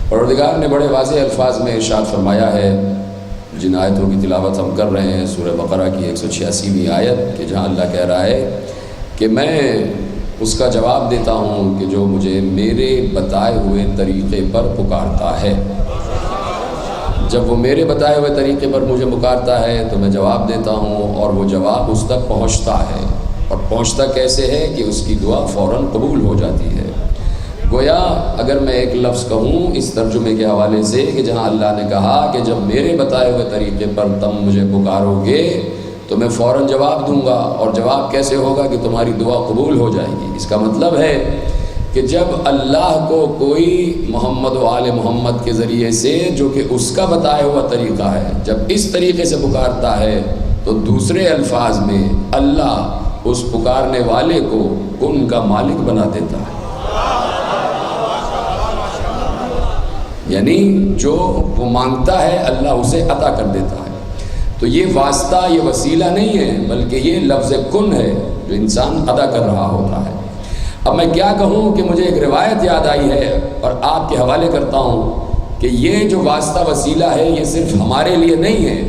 پروردگار نے بڑے واضح الفاظ میں ارشاد فرمایا ہے، جن آیتوں کی تلاوت ہم کر رہے ہیں سورہ بقرہ کی 186ویں آیت، کہ جہاں اللہ کہہ رہا ہے کہ میں اس کا جواب دیتا ہوں کہ جو مجھے میرے بتائے ہوئے طریقے پر پکارتا ہے۔ جب وہ میرے بتائے ہوئے طریقے پر مجھے پکارتا ہے تو میں جواب دیتا ہوں، اور وہ جواب اس تک پہنچتا ہے۔ اور پہنچتا کیسے ہے کہ اس کی دعا فوراً قبول ہو جاتی ہے۔ گویا اگر میں ایک لفظ کہوں اس ترجمے کے حوالے سے کہ جہاں اللہ نے کہا کہ جب میرے بتائے ہوئے طریقے پر تم مجھے پکارو گے تو میں فوراً جواب دوں گا، اور جواب کیسے ہوگا کہ تمہاری دعا قبول ہو جائے گی۔ اس کا مطلب ہے کہ جب اللہ کو کوئی محمد و آل محمد کے ذریعے سے، جو کہ اس کا بتایا ہوا طریقہ ہے، جب اس طریقے سے پکارتا ہے تو دوسرے الفاظ میں اللہ اس پکارنے والے کو ان کا مالک بنا دیتا ہے، یعنی جو وہ مانگتا ہے اللہ اسے عطا کر دیتا ہے۔ تو یہ واسطہ، یہ وسیلہ نہیں ہے، بلکہ یہ لفظ کن ہے جو انسان ادا کر رہا ہوتا ہے۔ اب میں کیا کہوں کہ مجھے ایک روایت یاد آئی ہے اور آپ کے حوالے کرتا ہوں کہ یہ جو واسطہ وسیلہ ہے یہ صرف ہمارے لیے نہیں ہے،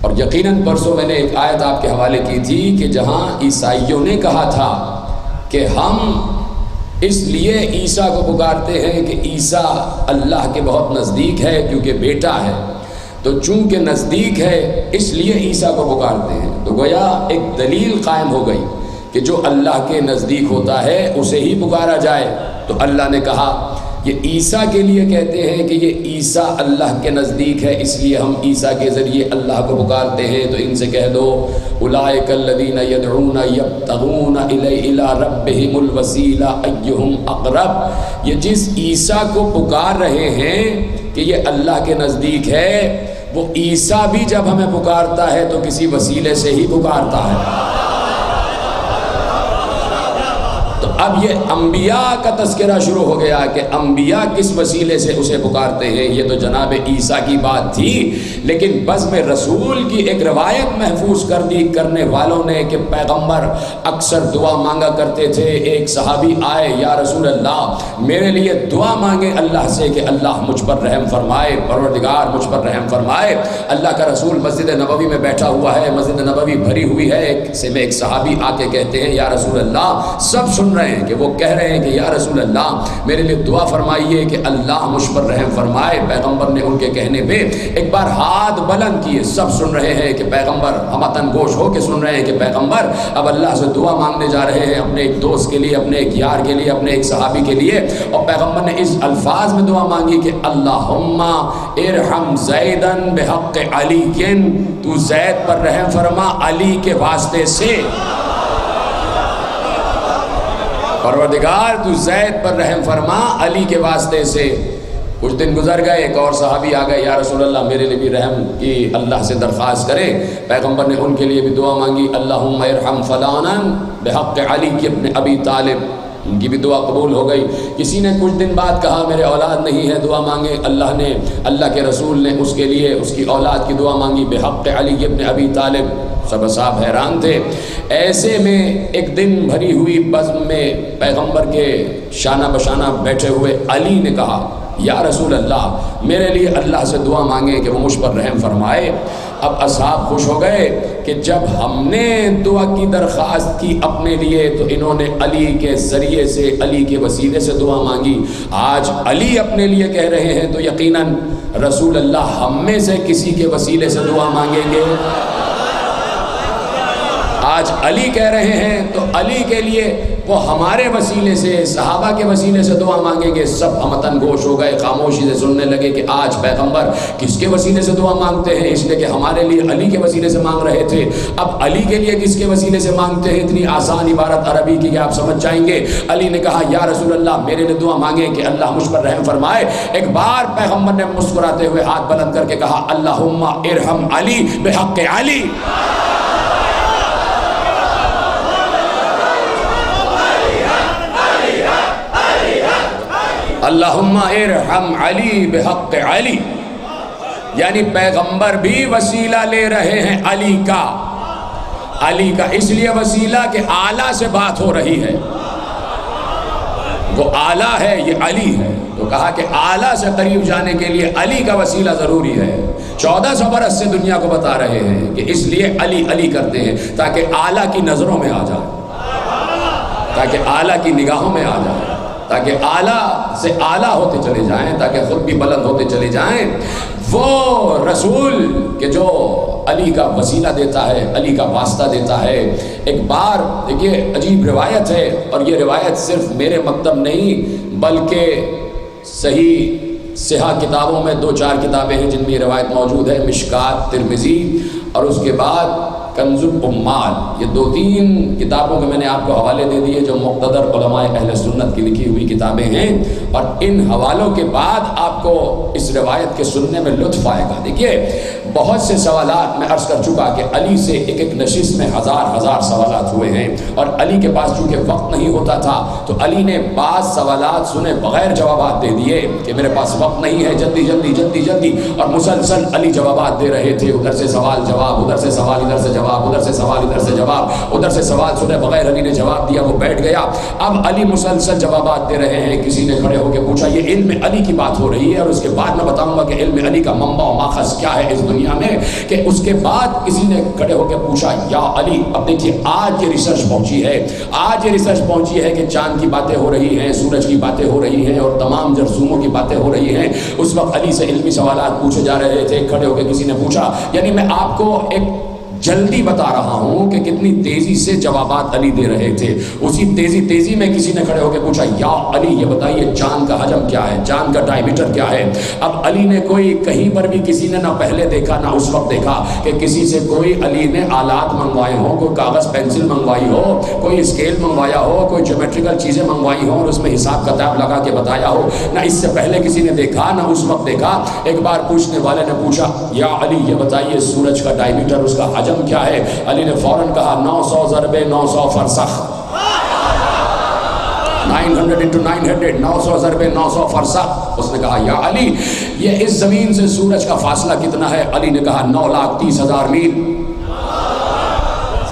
اور یقیناً پرسوں میں نے ایک آیت آپ کے حوالے کی تھی کہ جہاں عیسائیوں نے کہا تھا کہ ہم اس لیے عیسیٰ کو پکارتے ہیں کہ عیسیٰ اللہ کے بہت نزدیک ہے کیونکہ بیٹا ہے، تو چونکہ نزدیک ہے اس لیے عیسیٰ کو پکارتے ہیں۔ تو گویا ایک دلیل قائم ہو گئی کہ جو اللہ کے نزدیک ہوتا ہے اسے ہی پکارا جائے۔ تو اللہ نے کہا یہ عیسیٰ کے لیے کہتے ہیں کہ یہ عیسیٰ اللہ کے نزدیک ہے، اس لیے ہم عیسیٰ کے ذریعے اللہ کو پکارتے ہیں۔ تو ان سے کہہ دو اولئک الذین یدعون یبتغون الی ربہم الوسیلہ ایہم اقرب، یہ جس عیسیٰ کو پکار رہے ہیں کہ یہ اللہ کے نزدیک ہے، وہ عیسیٰ بھی جب ہمیں پکارتا ہے تو کسی وسیلے سے ہی پکارتا ہے۔ اب یہ انبیاء کا تذکرہ شروع ہو گیا کہ انبیاء کس وسیلے سے اسے پکارتے ہیں، یہ تو جناب عیسیٰ کی بات تھی، لیکن بزم رسول کی ایک روایت محفوظ کرنے والوں نے کہ پیغمبر اکثر دعا مانگا کرتے تھے۔ ایک صحابی آئے، یا رسول اللہ میرے لیے دعا مانگے اللہ سے کہ اللہ مجھ پر رحم فرمائے، پروردگار مجھ پر رحم فرمائے۔ اللہ کا رسول مسجد نبوی میں بیٹھا ہوا ہے، مسجد نبوی بھری ہوئی ہے، ایک صحابی آ کے کہتے ہیں یا رسول اللہ، سب سن رہے ہیں کہ وہ کہہ رہے ہیں کہ یا رسول اللہ میرے لیے دعا فرمائیے کہ اللہ مجھ پر رحم فرمائے۔ پیغمبر نے ان کے کہنے پہ ایک بار ہاتھ بلند کیے، سب سن رہے ہیں کہ پیغمبر، ہمتن گوش ہو کے سن رہے ہیں کہ پیغمبر اب اللہ سے دعا مانگنے جا رہے ہیں اپنے ایک دوست کے لیے، اپنے ایک یار کے لیے، اپنے ایک صحابی کے لیے۔ اور پیغمبر نے اس الفاظ میں دعا مانگی کہ اللہم ارحم زیدن بحق علی، تو زید پر رحم فرما علی کے واسطے سے، پروردگار تو زید پر رحم فرما علی کے واسطے سے۔ کچھ دن گزر گئے، ایک اور صحابی آ گئے، یا رسول اللہ میرے لیے بھی رحم کی اللہ سے درخواست کریں۔ پیغمبر نے ان کے لیے بھی دعا مانگی، اللہم ارحم فلانا بحق علی کی ابن ابی طالب، ان کی بھی دعا قبول ہو گئی۔ کسی نے کچھ دن بعد کہا میرے اولاد نہیں ہے، دعا مانگے، اللہ کے رسول نے اس کے لیے اس کی اولاد کی دعا مانگی بحق علی ابن ابی طالب۔ سب اصحاب حیران تھے۔ ایسے میں ایک دن بھری ہوئی بزم میں پیغمبر کے شانہ بشانہ بیٹھے ہوئے علی نے کہا یا رسول اللہ میرے لیے اللہ سے دعا مانگے کہ وہ مجھ پر رحم فرمائے۔ اب اصحاب خوش ہو گئے کہ جب ہم نے دعا کی درخواست کی اپنے لیے تو انہوں نے علی کے ذریعے سے، علی کے وسیلے سے دعا مانگی۔ آج علی اپنے لیے کہہ رہے ہیں تو یقیناً رسول اللہ ہم میں سے کسی کے وسیلے سے دعا مانگیں گے۔ آج علی کہہ رہے ہیں تو علی کے لیے وہ ہمارے وسیلے سے، صحابہ کے وسیلے سے دعا مانگیں گے۔ سب ہمتن گوش ہو گئے، خاموشی سے سننے لگے کہ آج پیغمبر کس کے وسیلے سے دعا مانگتے ہیں، اس لیے کہ ہمارے لیے علی کے وسیلے سے مانگ رہے تھے، اب علی کے لیے کس کے وسیلے سے مانگتے ہیں۔ اتنی آسان عبارت عربی کی کہ آپ سمجھ جائیں گے۔ علی نے کہا یا رسول اللہ میرے لیے دعا مانگیں کہ اللہ مجھ پر رحم فرمائے۔ ایک بار پیغمبر نے مسکراتے ہوئے ہاتھ بلند کر کے کہا اللہم ارحم علی بحق علی۔ اللہم ارحم علی بحق علی، یعنی پیغمبر بھی وسیلہ لے رہے ہیں علی کا۔ علی کا اس لیے وسیلہ کہ اعلیٰ سے بات ہو رہی ہے، وہ اعلیٰ ہے، یہ علی ہے۔ تو کہا کہ اعلیٰ سے قریب جانے کے لیے علی کا وسیلہ ضروری ہے. 1400 برس سے دنیا کو بتا رہے ہیں کہ اس لیے علی علی کرتے ہیں تاکہ اعلیٰ کی نظروں میں آ جائے، تاکہ اعلیٰ کی نگاہوں میں آ جائے، تاکہ اعلیٰ سے اعلیٰ ہوتے چلے جائیں، تاکہ خود بھی بلند ہوتے چلے جائیں. وہ رسول کہ جو علی کا وسیلہ دیتا ہے، علی کا واسطہ دیتا ہے. ایک بار دیکھیے عجیب روایت ہے، اور یہ روایت صرف میرے مکتب نہیں بلکہ صحیح کتابوں میں 2-4 کتابیں ہیں جن میں یہ روایت موجود ہے، مشکات، ترمذی، اور اس کے بعد کنز الامال. یہ 2-3 کتابوں کے میں نے آپ کو حوالے دے دیے جو مقتدر علماء اہل سنت کی لکھی ہوئی کتابیں ہیں، اور ان حوالوں کے بعد آپ کو اس روایت کے سننے میں لطف آئے گا. دیکھیے بہت سے سوالات میں عرض کر چکا کہ علی سے ایک نشست میں ہزار سوالات ہوئے ہیں، اور علی کے پاس چونکہ وقت نہیں ہوتا تھا تو علی نے بعض سوالات سنے بغیر جوابات دے دیے کہ میرے پاس وقت نہیں ہے، جلدی جلدی جلدی جلدی، اور مسلسل علی جوابات دے رہے تھے. ادھر سے سوال جواب، ادھر سے سوال، ادھر سے جواب، ادھر سے سوال، ادھر سے جواب، ادھر سے سوال سنے بغیر علی نے جواب دیا، وہ بیٹھ گیا. اب علی مسلسل جوابات دے رہے ہیں. کسی نے کھڑے ہو کے پوچھا، یہ علم علی کی بات ہو رہی ہے، اور اس کے بعد میں بتاؤں گا کہ علم علی کا منبع و ماخذ کیا ہے اس دنیا میں. کہ اس کے بعد کسی نے کھڑے ہو کے پوچھا، یا علی اب دیکھیے آج یہ ریسرچ پہنچی ہے کہ چاند کی باتیں ہو رہی ہیں، سورج کی باتیں ہو رہی ہیں، اور تمام جرثوموں کی باتیں ہو رہی ہیں. اس وقت علی سے علمی سوالات پوچھے جا رہے تھے. کھڑے ہو کے کسی نے پوچھا، یعنی میں آپ کو ایک جلدی بتا رہا ہوں کہ کتنی تیزی سے جوابات علی دے رہے تھے. اسی تیزی میں کسی نے کھڑے ہو کے پوچھا، یا علی یہ بتائیے چاند کا حجم کیا ہے، چاند کا ڈائیمیٹر کیا ہے. اب علی نے کوئی کہیں پر بھی کسی نے نہ پہلے دیکھا نہ اس وقت دیکھا کہ کسی سے کوئی علی نے آلات منگوائے ہوں، کوئی کاغذ پینسل منگوائی ہو، کوئی اسکیل منگوایا ہو، کوئی جیومیٹریکل چیزیں منگوائی ہوں اور اس میں حساب کتاب لگا کے بتایا ہو. نہ اس سے پہلے کسی نے دیکھا نہ اس وقت دیکھا. ایک بار پوچھنے والے نے پوچھا، یا علی یہ بتائیے سورج کا ڈائیمیٹر، اس کا حجم کیا ہے. علی نے فوراً کہا 900 ضرب 900 فرسخ، 900 into 900، 900 ضرب 900 فرسخ. اس نے کہا، یا علی یہ اس زمین سے سورج کا فاصلہ کتنا ہے. علی نے کہا 9,30,000 میل.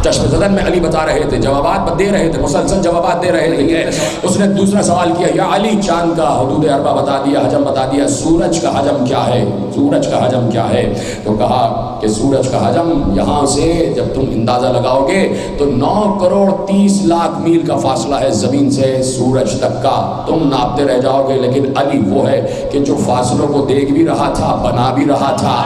چشم زدن میں علی بتا رہے تھے، جوابات دے رہے تھے، مسلسل جوابات دے رہے تھے. اس نے دوسرا سوال کیا، یا علی چاند کا حدود اربع بتا دیا، حجم بتا دیا، سورج کا حجم کیا ہے، سورج کا حجم کیا ہے. تو کہا کہ سورج کا حجم یہاں سے جب تم اندازہ لگاؤ گے تو 9,30,00,000 میل کا فاصلہ ہے زمین سے سورج تک کا. تم ناپتے رہ جاؤ گے، لیکن علی وہ ہے کہ جو فاصلوں کو دیکھ بھی رہا تھا، بنا بھی رہا تھا.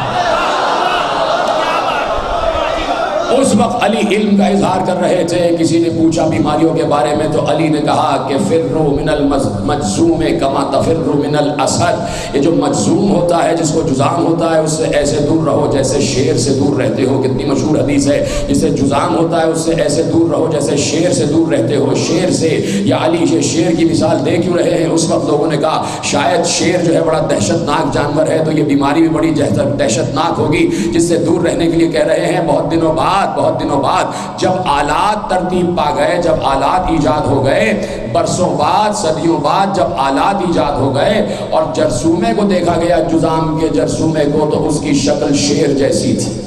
اس وقت علی علم کا اظہار کر رہے تھے. کسی نے پوچھا بیماریوں کے بارے میں تو علی نے کہا کہ فروا من المجذوم کما تفر من الاسد. یہ جو مجذوم ہوتا ہے، جس کو جذام ہوتا ہے، اس سے ایسے دور رہو جیسے شیر سے دور رہتے ہو. کتنی مشہور حدیث ہے. جسے جذام ہوتا ہے اس سے ایسے دور رہو جیسے شیر سے دور رہتے ہو. شیر سے، یا علی یہ شیر کی مثال دے کیوں رہے ہیں. اس وقت لوگوں نے کہا شاید شیر جو ہے بڑا دہشت ناک جانور ہے تو یہ بیماری بھی بڑی دہشت ناک ہوگی جس سے دور رہنے کے لیے کہہ رہے ہیں. بہت دنوں بعد جب آلات ترتیب پا گئے، جب آلات ایجاد ہو گئے، برسوں بعد، صدیوں بعد جب آلات ایجاد ہو گئے اور جرثومے کو دیکھا گیا، جذام کے جرثومے کو، تو اس کی شکل شیر جیسی تھی.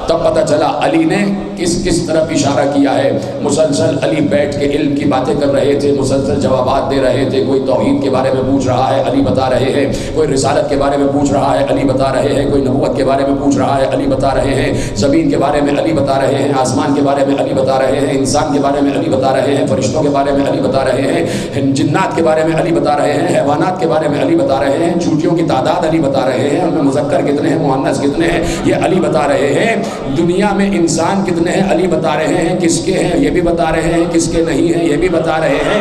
تب پتہ چلا علی نے کس طرف اشارہ کیا ہے. مسلسل علی بیٹھ کے علم کی باتیں کر رہے تھے، مسلسل جوابات دے رہے تھے. کوئی توحید کے بارے میں پوچھ رہا ہے، علی بتا رہے ہیں. کوئی رسالت کے بارے میں پوچھ رہا ہے، علی بتا رہے ہیں. کوئی نبوت کے بارے میں پوچھ رہا ہے، علی بتا رہے ہیں. زمین کے بارے میں علی بتا رہے ہیں، آسمان کے بارے میں علی بتا رہے ہیں، انسان کے بارے میں علی بتا رہے ہیں، فرشتوں کے بارے میں علی بتا رہے ہیں، جنات کے بارے میں علی بتا رہے ہیں، حیوانات کے بارے میں علی بتا رہے ہیں، چونٹیوں کی تعداد علی بتا رہے ہیں، ان میں مذکر کتنے ہیں، مؤنث کتنے ہیں، یہ علی بتا رہے ہیں. دنیا میں انسان کتنے ہیں علی بتا رہے ہیں. کس کے ہیں یہ بھی بتا رہے ہیں، کس کے نہیں ہیں یہ بھی بتا رہے ہیں.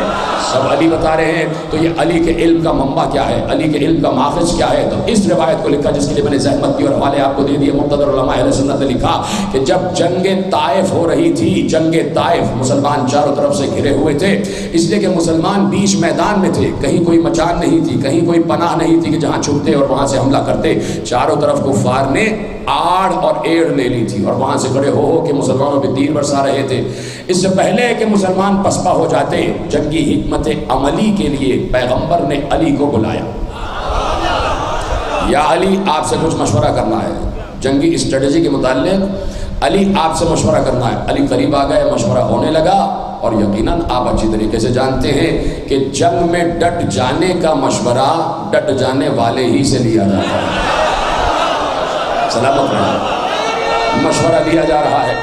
سب علی بتا رہے ہیں. تو یہ علی کے علم کا منبع کیا ہے، علی کے علم کا ماخذ کیا ہے. تو اس روایت کو لکھا جس کے لیے میں نے زحمت کی اور حوالے آپ کو دے دیے. مقتدر علماء اہل سنت نے لکھا کہ جب جنگ طائف ہو رہی تھی، جنگ طائف، مسلمان چاروں طرف سے گھرے ہوئے تھے، اس لیے کہ مسلمان بیچ میدان میں تھے. کہیں کوئی مچان نہیں تھی، کہیں کوئی پناہ نہیں تھی کہ جہاں چھپتے اور وہاں سے حملہ کرتے. چاروں طرف کفار نے آڑ اور ایڑ لے لی تھی اور وہاں سے کھڑے ہو کے مسلمانوں پہ تیر برسا رہے تھے. اس سے پہلے کہ مسلمان پسپا ہو جاتے، جنگی حکمت عملی کے لیے پیغمبر نے علی کو بلایا. یا علی آپ سے کچھ مشورہ کرنا ہے، جنگی اسٹریٹجی کے متعلق علی آپ سے مشورہ کرنا ہے. علی قریب آ گئے، مشورہ ہونے لگا. اور یقیناً آپ اچھی طریقے سے جانتے ہیں کہ جنگ میں ڈٹ جانے کا مشورہ ڈٹ جانے والے ہی سے لیا جاتا ہے۔ سلامت رہے، مشورہ لیا جا رہا ہے،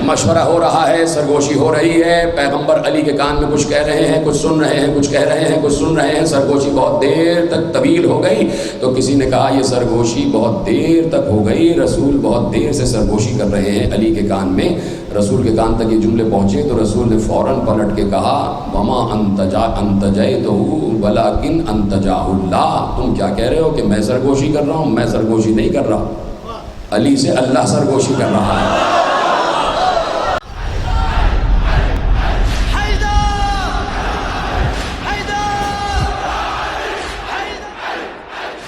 مشورہ ہو رہا ہے، سرگوشی ہو رہی ہے، پیغمبر علی کے کان میں کچھ کہہ رہے ہیں، کچھ سن رہے ہیں، کچھ کہہ رہے ہیں، کچھ سن رہے ہیں، سرگوشی بہت دیر تک طویل ہو گئی۔ تو کسی نے کہا یہ سرگوشی بہت دیر تک ہو گئی، رسول بہت دیر سے سرگوشی کر رہے ہیں علی کے کان میں۔ رسول کے کان تک یہ جملے پہنچے تو رسول نے فوراً پلٹ کے کہا وما انت جئتہ ولکن انت جاہ اللہ، تم کیا کہہ رہے ہو کہ میں سرگوشی کر رہا ہوں؟ میں سرگوشی نہیں کر رہا، علی سے اللہ سرگوشی کر رہا ہے۔